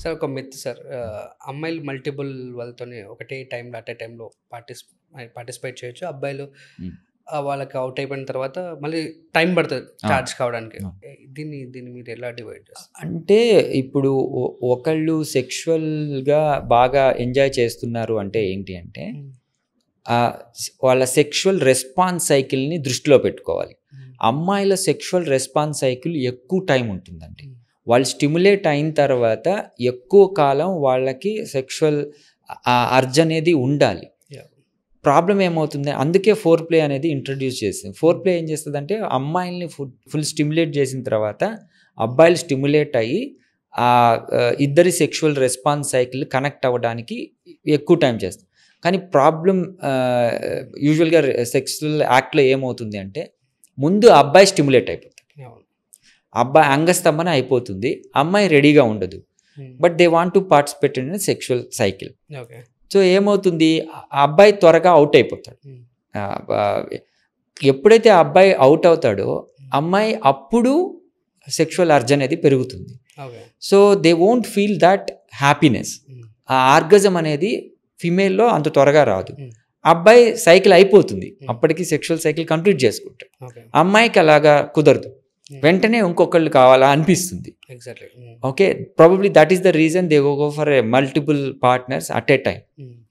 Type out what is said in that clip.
Sir ఒక myth sir. అమ్మాయిలు multiple వాళ్ళతోని ఒకటే టైంలో అట్ ఎ టైంలో పార్టిసిపేట్ చేయొచ్చు. అబ్బాయిలు హ్మ్. వాళ్ళకి ఔట్ అయిపోయిన తర్వాత మళ్ళీ టైం పడతది అవును. చార్జ్ కావడానికి. అవును. దీన్ని మీరు ఎలా డివైడ్ చేస్తారు? అంటే ఇప్పుడు ఒకళ్ళు సెక్షువల్‌గా బాగా ఎంజాయ్ చేస్తున్నారు అంటే ఏంటి అంటే, హ్మ్. వాళ్ళ సెక్షువల్ రెస్పాన్స్ సైకిల్‌ని దృష్టిలో పెట్టుకోవాలి. హ్మ్. అమ్మాయిల సెక్షువల్ రెస్పాన్స్ సైకిల్ ఎక్కువ టైం ఉంటుందండి. హ్మ్. వాళ్ళు స్టిమ్యులేట్ అయిన తర్వాత ఎక్కువ కాలం వాళ్ళకి సెక్షువల్ అర్జ్ అనేది ఉండాలి. యాహ్! ప్రాబ్లమ్ ఏమవుతుంది, అందుకే ఫోర్ ప్లే అనేది ఇంట్రడ్యూస్ చేసింది. ఫోర్ ప్లే ఏం చేస్తదంటే అమ్మాయిల్ని ఫుల్ స్టిమ్యులేట్ చేసిన తర్వాత అబ్బాయిలు స్టిమ్యులేట్ అయ్యి ఇద్దరి సెక్షువల్ రెస్పాన్స్ సైకిల్ కనెక్ట్ అవ్వడానికి ఎక్కువ టైం చేస్తుంది. కానీ ప్రాబ్లమ్ యూజువల్‌గా సెక్సువల్ యాక్ట్‌లో ఏమవుతుంది అంటే ముందు అబ్బాయి స్టిమ్యులేట్ అయిపోతాడు. అవును. అబ్బాయి అంగస్తంభన అయిపోతుంది. అమ్మాయి రెడీగా ఉండదు. హ్మ్. But they want to participate in sexual cycle. Okay. So ఏమవుతుంది, ఆ అబ్బాయి త్వరగా అవుట్ అయిపోతాడు. హ్మ్. ఎప్పుడైతే ఆ అబ్బాయి అవుట్ అవుతాడో అమ్మాయి అప్పుడు సెక్షువల్ అర్జ్ అనేది పెరుగుతుంది. Okay. So they won't feel that happiness. హ్మ్. ఆ ఆర్గజం అనేది ఫిమేల్‌లో అంత త్వరగా రాదు. హ్మ్. అబ్బాయి సైకిల్ అయిపోతుంది. అప్పటికి సెక్షువల్ సైకిల్ కంప్లీట్ చేసుకుంటాడు. ఓకే. అమ్మాయికి అలాగా కుదరదు. హ్మ్. వెంటనే ఇంకొకళ్ళు కావాలా అనిపిస్తుంది. ఎగ్జాక్ట్‌లీ. హ్మ్. Okay. Probably that is the reason they go for multiple partners at a time. హ్మ్.